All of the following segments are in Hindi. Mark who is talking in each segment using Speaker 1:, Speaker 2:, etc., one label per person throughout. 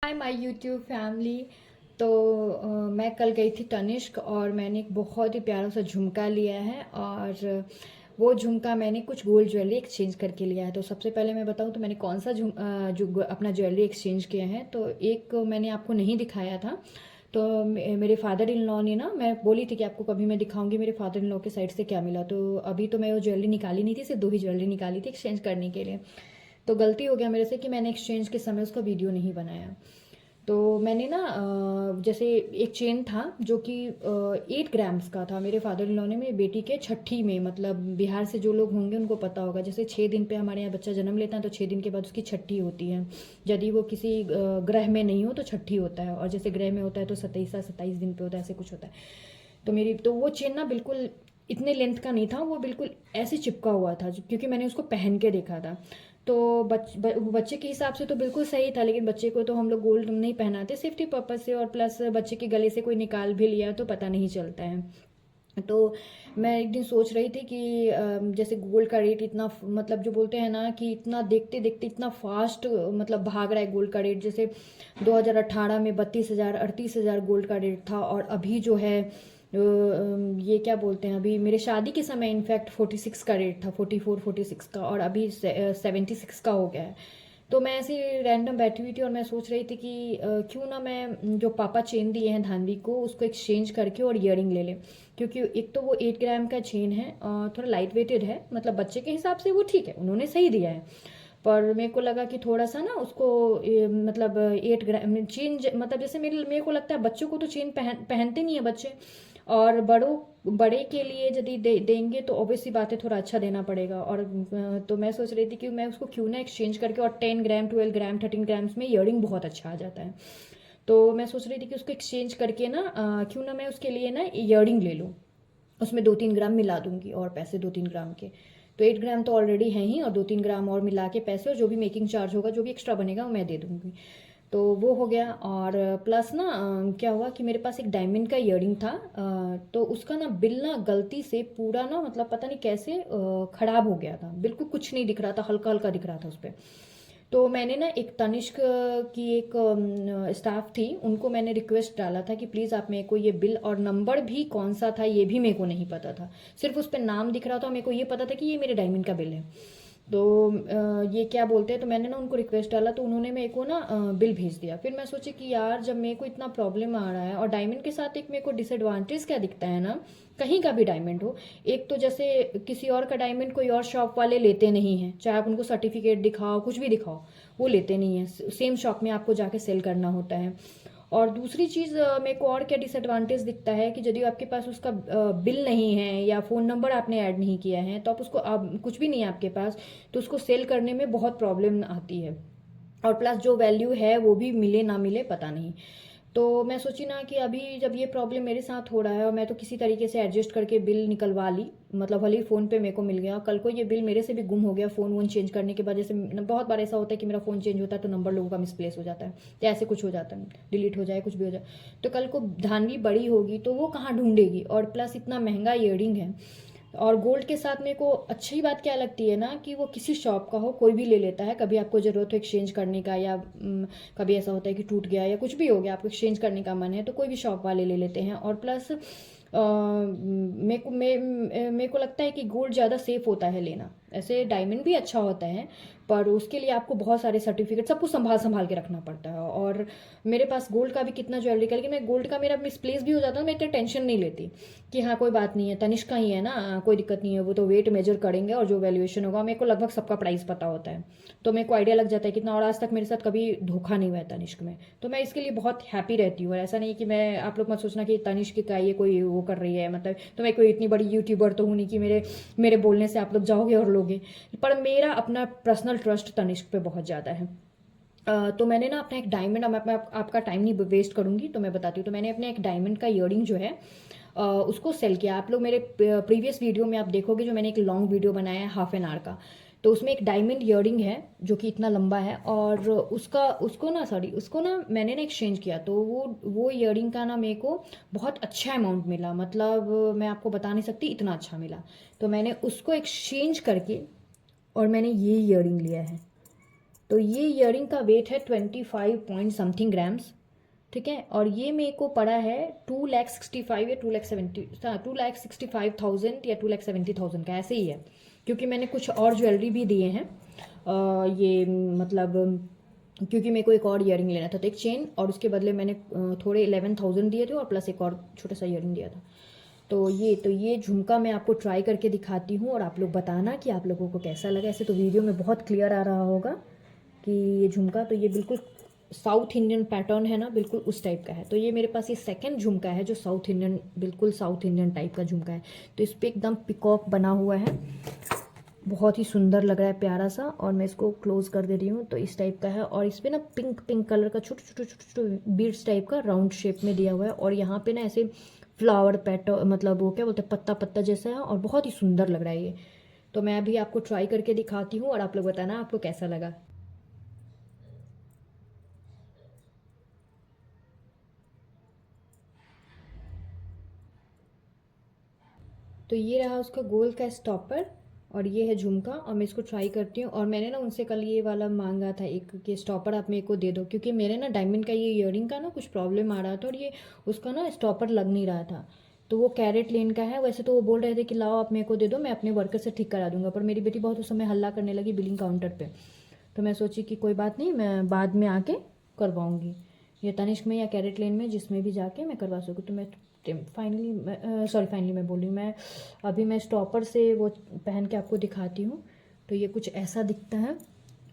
Speaker 1: Hi my YouTube family. तो मैं कल गई थी तनिष्क और मैंने एक बहुत ही प्यारा सा झुमका लिया है। और वो झुमका मैंने कुछ गोल्ड ज्वेलरी एक्सचेंज करके लिया है। तो सबसे पहले मैं बताऊं तो मैंने कौन सा अपना ज्वेलरी एक्सचेंज किया है। तो एक मैंने आपको नहीं दिखाया था। तो मेरे फादर इन लॉ ने ना, मैं बोली थी कि आपको कभी मैं दिखाऊंगी मेरे फादर इन लॉ के साइड से क्या मिला। तो अभी तो मैं वो ज्वेलरी निकाली नहीं थी, सिर्फ दो ही ज्वेलरी निकाली थी एक्सचेंज करने के लिए। तो गलती हो गया मेरे से कि मैंने एक्सचेंज के समय उसका वीडियो नहीं बनाया। तो मैंने ना जैसे एक चेन था जो कि 8 ग्राम्स का था। मेरे फादर इन लॉ ने मेरी बेटी के छठी में, मतलब बिहार से जो लोग होंगे उनको पता होगा, जैसे 6 दिन पे हमारे यहाँ बच्चा जन्म लेता है तो 6 दिन के बाद उसकी छठी होती है। यदि वो किसी ग्रह में नहीं हो तो छठी होता है, और जैसे ग्रह में होता है तो 27 दिन पे होता है, ऐसे कुछ होता है। तो मेरी तो वो चेन ना बिल्कुल इतने लेंथ का नहीं था, वो बिल्कुल ऐसे चिपका हुआ था क्योंकि मैंने उसको पहन के देखा था। तो बच्चे के हिसाब से तो बिल्कुल सही था, लेकिन बच्चे को तो हम लोग गोल्ड नहीं पहनाते सेफ्टी पर्पज से, और प्लस बच्चे के गले से कोई निकाल भी लिया तो पता नहीं चलता है। तो मैं एक दिन सोच रही थी कि जैसे गोल्ड का रेट इतना, मतलब जो बोलते हैं ना कि इतना देखते देखते इतना फास्ट मतलब भाग रहा है गोल्ड का रेट। जैसे 2018 में 32,000 38,000 गोल्ड का रेट था, और अभी जो है ये क्या बोलते हैं, अभी मेरे शादी के समय इनफैक्ट 46 का रेट था, 44 46 का, और अभी 76 का हो गया है। तो मैं ऐसे रैंडम बैठी हुई थी और मैं सोच रही थी कि क्यों ना मैं जो पापा चेन दिए हैं धानवी को उसको एक्सचेंज करके और ईयरिंग ले लें। क्योंकि एक तो वो 8 ग्राम का चेन है और थोड़ा लाइट वेटेड है, मतलब बच्चे के हिसाब से वो ठीक है, उन्होंने सही दिया है। पर मेरे को लगा कि थोड़ा सा ना उसको मतलब 8 ग्राम चेन, मतलब जैसे मेरे को लगता है बच्चों को तो चेन पहनते नहीं है बच्चे, और बड़े के लिए यदि देंगे तो ऑब्वियसली बात है थोड़ा अच्छा देना पड़ेगा। और तो मैं सोच रही थी कि मैं उसको क्यों ना एक्सचेंज करके, और 10 ग्राम 12 ग्राम 13 ग्राम्स में ईयरिंग बहुत अच्छा आ जाता है। तो मैं सोच रही थी कि उसको एक्सचेंज करके ना क्यों ना मैं उसके लिए ना ईयरिंग ले लूँ, उसमें 2-3 ग्राम मिला दूंगी और पैसे 2-3 ग्राम के। तो 8 ग्राम तो ऑलरेडी हैं ही, और 2-3 ग्राम और मिला के पैसे, और जो भी मेकिंग चार्ज होगा जो भी एक्स्ट्रा बनेगा वो मैं दे दूंगी। तो वो हो गया। और प्लस ना क्या हुआ कि मेरे पास एक डायमंड का ईयरिंग था, तो उसका ना बिल ना गलती से पूरा ना, मतलब पता नहीं कैसे खराब हो गया था, बिल्कुल कुछ नहीं दिख रहा था, हल्का हल्का दिख रहा था उस पर। तो मैंने ना एक तनिष्क की एक स्टाफ थी, उनको मैंने रिक्वेस्ट डाला था कि प्लीज़ आप मेरे को ये बिल, और नंबर भी कौन सा था ये भी मेरे को नहीं पता था, सिर्फ उस पर नाम दिख रहा था, मेरे को ये पता था कि ये मेरे डायमंड का बिल है। तो ये क्या बोलते हैं, तो मैंने ना उनको रिक्वेस्ट डाला तो उन्होंने मेरे को ना बिल भेज दिया। फिर मैं सोची कि यार जब मेरे को इतना प्रॉब्लम आ रहा है, और डायमंड के साथ एक मेरे को डिसएडवांटेज क्या दिखता है ना, कहीं का भी डायमंड हो, एक तो जैसे किसी और का डायमंड कोई और शॉप वाले लेते नहीं हैं, चाहे आप उनको सर्टिफिकेट दिखाओ कुछ भी दिखाओ, वो लेते नहीं हैं, सेम शॉप में आपको जाके सेल करना होता है। और दूसरी चीज़ मेरे को और क्या डिसएडवांटेज दिखता है कि यदि आपके पास उसका बिल नहीं है या फ़ोन नंबर आपने ऐड नहीं किया है, तो आप उसको, आप कुछ भी नहीं है आपके पास, तो उसको सेल करने में बहुत प्रॉब्लम आती है। और प्लस जो वैल्यू है वो भी मिले ना मिले पता नहीं। तो मैं सोची ना कि अभी जब ये प्रॉब्लम मेरे साथ हो रहा है, और मैं तो किसी तरीके से एडजस्ट करके बिल निकलवा ली, मतलब भले ही फ़ोन पे मेरे को मिल गया, कल को ये बिल मेरे से भी गुम हो गया फ़ोन वोन चेंज करने के बाद, जैसे बहुत बार ऐसा होता है कि मेरा फ़ोन चेंज होता है तो नंबर लोगों का मिसप्लेस हो जाता है, तो ऐसे कुछ हो जाता है, डिलीट हो जाए कुछ भी हो जाए, तो कल को धानवी बड़ी होगी तो वो कहाँ ढूंढेगी, और प्लस इतना महंगा ईयरिंग है। और गोल्ड के साथ मेरे को अच्छी बात क्या लगती है ना कि वो किसी शॉप का हो कोई भी ले लेता है, कभी आपको ज़रूरत हो एक्सचेंज करने का, या कभी ऐसा होता है कि टूट गया या कुछ भी हो गया, आपको एक्सचेंज करने का मन है तो कोई भी शॉप वाले ले लेते हैं। और प्लस मेरे को लगता है कि गोल्ड ज़्यादा सेफ होता है लेना, ऐसे डायमंड भी अच्छा होता है, पर उसके लिए आपको बहुत सारे सर्टिफिकेट सब कुछ संभाल संभाल के रखना पड़ता है। और मेरे पास गोल्ड का भी कितना ज्वेलरी का, लेकिन मैं गोल्ड का मेरा मिसप्लेस भी हो जाता है, मैं इतना टेंशन नहीं लेती कि हाँ कोई बात नहीं है, तनिष्क का ही है ना, कोई दिक्कत नहीं है, वो तो वेट मेजर करेंगे और जो वैल्यूएशन होगा, मेरे को लगभग सबका प्राइस पता होता है, तो मेरे को आइडिया लग जाता है कितना। और आज तक मेरे साथ कभी धोखा नहीं हुआ है तनिष्क में, तो मैं इसके लिए बहुत हैप्पी रहती हूँ। और ऐसा नहीं कि मैं, आप लोग मत सोचना कि तनिष्क का ये कोई वो कर रही है, मतलब तो मैं कोई इतनी बड़ी यूट्यूबर तो हूँ नहीं कि मेरे मेरे बोलने से आप लोग जाओगे और लोगे, पर मेरा अपना पर्सनल ट्रस्ट तनिष्क पे बहुत ज़्यादा है। तो मैंने ना अपना एक डायमंड, अब मैं आपका टाइम नहीं वेस्ट करूंगी तो मैं बताती हूँ। तो मैंने अपने एक डायमंड का ईयरिंग जो है उसको सेल किया। आप लोग मेरे प्रीवियस वीडियो में आप देखोगे जो मैंने एक लॉन्ग वीडियो बनाया है हाफ एन आवर का, तो उसमें एक डायमंड ईयरिंग है जो कि इतना लंबा है, और उसको ना मैंने ना एक्सचेंज किया, तो वो ईयरिंग का ना मेरे को बहुत अच्छा अमाउंट मिला, मतलब मैं आपको बता नहीं सकती इतना अच्छा मिला। तो मैंने उसको एक्सचेंज करके और मैंने ये ईयरिंग लिया है। तो ये ईयरिंग का वेट है 25 पॉइंट समथिंग ग्राम्स, ठीक है। और ये मेरे को पड़ा है 2,65,000 या 2,70,000, 2,65,000 या 2,70,000 का, ऐसे ही है। क्योंकि मैंने कुछ और ज्वेलरी भी दिए हैं, ये मतलब क्योंकि मेरे को एक और ईयरिंग लेना था, तो एक चेन और उसके बदले मैंने थोड़े 11,000 दिए थे और प्लस एक और छोटा सा ईयरिंग दिया था। तो ये झुमका मैं आपको ट्राई करके दिखाती हूँ और आप लोग बताना कि आप लोगों को कैसा लगा। ऐसे तो वीडियो में बहुत क्लियर आ रहा होगा कि ये झुमका, तो ये बिल्कुल साउथ इंडियन पैटर्न है ना, बिल्कुल उस टाइप का है। तो ये मेरे पास ये सेकंड झुमका है जो साउथ इंडियन, बिल्कुल साउथ इंडियन टाइप का झुमका है। तो इस पर एकदम पिकॉक बना हुआ है, बहुत ही सुंदर लग रहा है, प्यारा सा। और मैं इसको क्लोज कर दे रही हूँ, तो इस टाइप का है। और इस पर ना पिंक पिंक कलर का छोटे छोटे छोटे छोटे बीड्स टाइप का राउंड शेप में दिया हुआ है। और यहाँ पे ना ऐसे फ्लावर पैटर्न, मतलब वो क्या बोलते हैं, पत्ता पत्ता जैसा है, और बहुत ही सुंदर लग रहा है ये। तो मैं अभी आपको ट्राई करके दिखाती हूँ और आप लोग बताना आपको कैसा लगा। तो ये रहा उसका गोल का स्टॉपर, और ये है झुमका। और मैं इसको ट्राई करती हूँ। और मैंने ना उनसे कल ये वाला मांगा था एक, कि स्टॉपर आप मेरे को दे दो, क्योंकि मेरे ना डायमंड का ये ईयरिंग का ना कुछ प्रॉब्लम आ रहा था, और ये उसका ना स्टॉपर लग नहीं रहा था। तो वो कैरेट लेन का है। वैसे तो वो बोल रहे थे कि लाओ आप मेरे को दे दो, मैं अपने वर्कर से ठीक करा दूंगा, पर मेरी बेटी बहुत उस समय हल्ला करने लगी बिलिंग काउंटर पे। तो मैं सोची कि कोई बात नहीं, मैं बाद में आके करवाऊंगी, ये तनिष्क में या कैरेट लेन में जिसमें भी जाके मैं करवा सकूँ। तो मैं फाइनली, सॉरी फाइनली मैं बोल रही हूँ, मैं अभी मैं स्टॉपर से वो पहन के आपको दिखाती हूँ। तो ये कुछ ऐसा दिखता है,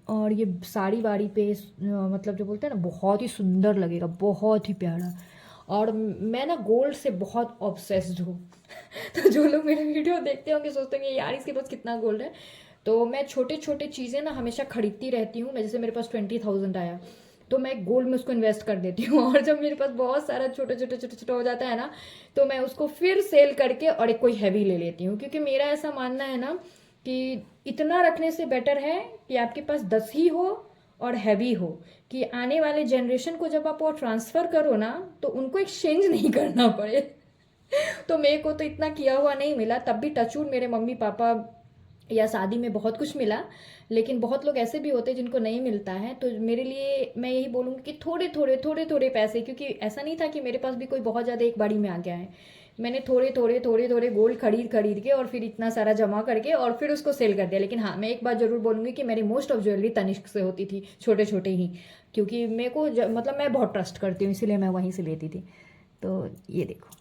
Speaker 1: और ये साड़ी वाड़ी पे मतलब जो बोलते हैं ना, बहुत ही सुंदर लगेगा, बहुत ही प्यारा। और मैं ना गोल्ड से बहुत ऑब्सेस्ड हूँ। तो जो लोग मेरे वीडियो देखते होंगे सोचते होंगे यार इसके पास कितना गोल्ड है। तो मैं छोटे छोटे चीज़ें ना हमेशा खरीदती रहती हूँ। मैं जैसे मेरे पास 20,000 आया, तो मैं गोल्ड में उसको इन्वेस्ट कर देती हूँ। और जब मेरे पास बहुत सारा छोटे छोटे छोटे छोटे हो जाता है ना, तो मैं उसको फिर सेल करके और एक कोई हैवी ले लेती हूँ। क्योंकि मेरा ऐसा मानना है ना कि इतना रखने से बेटर है कि आपके पास 10 ही हो और हैवी हो, कि आने वाले जनरेशन को जब आप वो ट्रांसफ़र करो ना, तो उनको एक्सचेंज नहीं करना पड़े। तो मेरे को तो इतना किया हुआ नहीं मिला, तब भी टचवुड मेरे मम्मी पापा या शादी में बहुत कुछ मिला। लेकिन बहुत लोग ऐसे भी होते हैं जिनको नहीं मिलता है। तो मेरे लिए मैं यही बोलूँगी कि थोड़े थोड़े थोड़े थोड़े पैसे, क्योंकि ऐसा नहीं था कि मेरे पास भी कोई बहुत ज़्यादा एक बाड़ी में आ गया है। मैंने थोड़े थोड़े थोड़े थोड़े गोल्ड खरीद खरीद के और फिर इतना सारा जमा करके और फिर उसको सेल कर दिया। लेकिन हाँ, मैं एक बात जरूर बोलूँगी कि मेरी मोस्ट ऑफ ज्वेलरी तनिष्क से होती थी, छोटे छोटे ही। क्योंकि मेरे को मतलब मैं बहुत ट्रस्ट करती हूँ, इसीलिए मैं वहीं से लेती थी। तो ये देखो,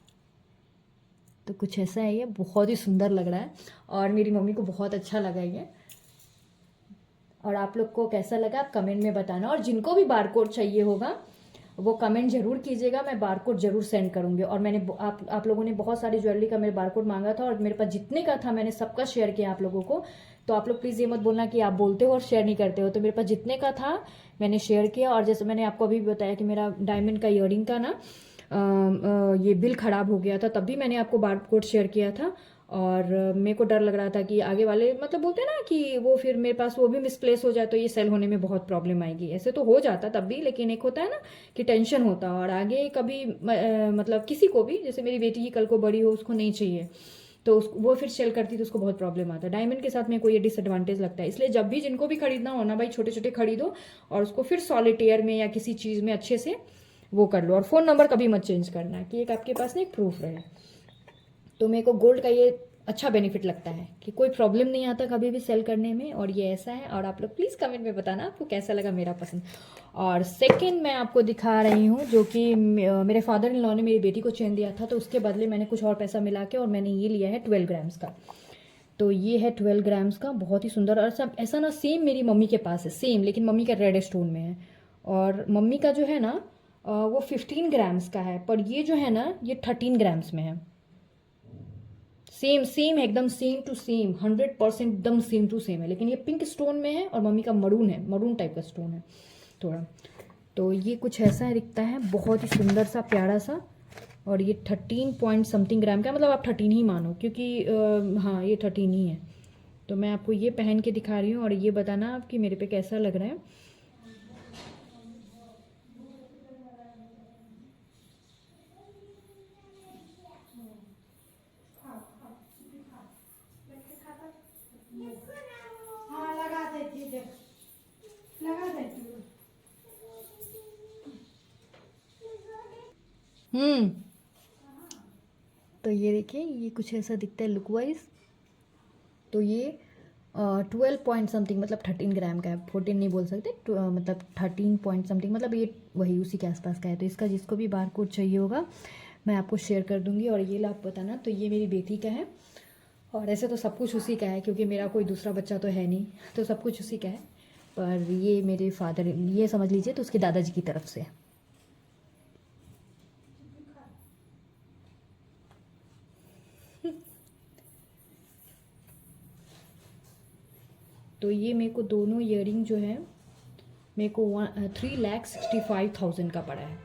Speaker 1: तो कुछ ऐसा है, ये बहुत ही सुंदर लग रहा है और मेरी मम्मी को बहुत अच्छा लगा ये। और आप लोग को कैसा लगा आप कमेंट में बताना। और जिनको भी बारकोड चाहिए होगा वो कमेंट जरूर कीजिएगा, मैं बारकोड जरूर सेंड करूंगी। और मैंने आप लोगों ने बहुत सारी ज्वेलरी का मेरे बारकोड मांगा था, और मेरे पास जितने का था मैंने सबका शेयर किया आप लोगों को। तो आप लोग प्लीज़ ये मत बोलना कि आप बोलते हो और शेयर नहीं करते हो। तो मेरे पास जितने का था मैंने शेयर किया। और जैसे मैंने आपको अभी भी बताया कि मेरा डायमंड का ईयरिंग का ना ये बिल ख़राब हो गया था, तब भी मैंने आपको बारकोड शेयर किया था। और मेरे को डर लग रहा था कि आगे वाले मतलब बोलते हैं ना कि वो फिर मेरे पास वो भी मिसप्लेस हो जाए तो ये सेल होने में बहुत प्रॉब्लम आएगी। ऐसे तो हो जाता तब भी, लेकिन एक होता है ना कि टेंशन होता। और आगे कभी मतलब किसी को भी, जैसे मेरी बेटी ही कल को बड़ी हो, उसको नहीं चाहिए, तो वो फिर सेल करती तो उसको बहुत प्रॉब्लम आता है। डायमंड के साथ में कोई ये डिसएडवांटेज लगता है। इसलिए जब भी जिनको भी खरीदना हो ना भाई, छोटे छोटे खरीदो और उसको फिर सॉलिटेयर में या किसी चीज़ में अच्छे से वो कर लो। और फ़ोन नंबर कभी मत चेंज करना, कि एक आपके पास ना एक प्रूफ रहे। तो मेरे को गोल्ड का ये अच्छा बेनिफिट लगता है कि कोई प्रॉब्लम नहीं आता कभी भी सेल करने में। और ये ऐसा है। और आप लोग प्लीज़ कमेंट में बताना आपको कैसा लगा मेरा पसंद। और सेकंड मैं आपको दिखा रही हूँ, जो कि मेरे फादर इन लॉ ने मेरी बेटी को चेन दिया था, तो उसके बदले मैंने कुछ और पैसा मिला के और मैंने ये लिया है 12 ग्राम्स का। तो ये है 12 ग्राम्स का, बहुत ही सुंदर। और सब ऐसा ना सेम मेरी मम्मी के पास है सेम, लेकिन मम्मी का रेड स्टोन में है। और मम्मी का जो है ना वो 15 ग्राम्स का है, पर ये जो है ना ये 13 ग्राम्स में है। सेम सेम एकदम सेम टू सेम 100% एकदम सेम टू सेम है। लेकिन ये पिंक स्टोन में है और मम्मी का मरून है, मरून टाइप का स्टोन है थोड़ा। तो ये कुछ ऐसा दिखता है, बहुत ही सुंदर सा प्यारा सा। और ये 13 पॉइंट समथिंग ग्राम का, मतलब आप 13 ही मानो, क्योंकि हाँ ये 13 ही है। तो मैं आपको ये पहन के दिखा रही हूँ और ये बताना आप कि मेरे पे कैसा लग रहा है।
Speaker 2: हाँ लगा देती देख, लगा
Speaker 1: तो ये देखिए, ये कुछ ऐसा दिखता है लुक वाइज। तो ये 12 पॉइंट समथिंग, मतलब 13 ग्राम का है, 14 नहीं बोल सकते, मतलब 13 पॉइंट समथिंग, मतलब ये वही उसी के आसपास का है। तो इसका जिसको भी बार कोड चाहिए होगा मैं आपको शेयर कर दूंगी। और ये आप बताना। तो ये मेरी बेटी का है, और ऐसे तो सब कुछ उसी का है क्योंकि मेरा कोई दूसरा बच्चा तो है नहीं, तो सब कुछ उसी का है। पर ये मेरे फादर, ये समझ लीजिए तो उसके दादाजी की तरफ से। तो ये मेरे को दोनों ईयरिंग जो है मेरे को 3,65,000 का पड़ा है।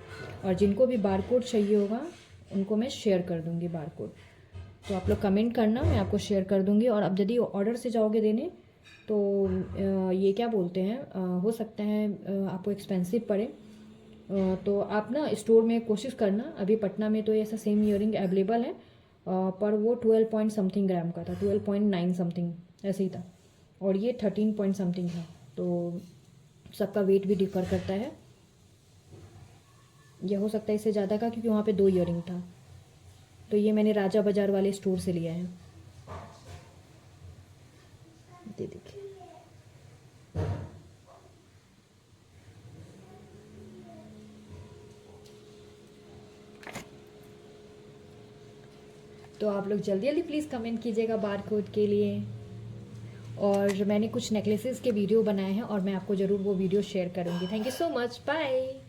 Speaker 1: और जिनको भी बार कोड चाहिए होगा उनको मैं शेयर कर दूँगी बार कोड। तो आप लोग कमेंट करना, मैं आपको शेयर कर दूँगी। और अब यदि ऑर्डर से जाओगे देने तो ये क्या बोलते हैं, हो सकता है आपको एक्सपेंसिव पड़े। तो आप ना स्टोर में कोशिश करना। अभी पटना में तो ऐसा सेम ईयरिंग अवेलेबल है, पर वो 12 पॉइंट समथिंग ग्राम का था, 12.9 समथिंग ऐसे ही था। और ये 13 पॉइंट समथिंग था। तो सबका वेट भी डिफ़र करता है। यह हो सकता है इससे ज़्यादा का, क्योंकि वहाँ पे 2 ईयरिंग था। तो ये मैंने राजा बाज़ार वाले स्टोर से लिया है। ये देखिए। तो आप लोग जल्दी जल्दी प्लीज़ कमेंट कीजिएगा बार कोड के लिए। और मैंने कुछ नेकलेसेस के वीडियो बनाए हैं और मैं आपको ज़रूर वो वीडियो शेयर करूँगी। Thank you so much, bye.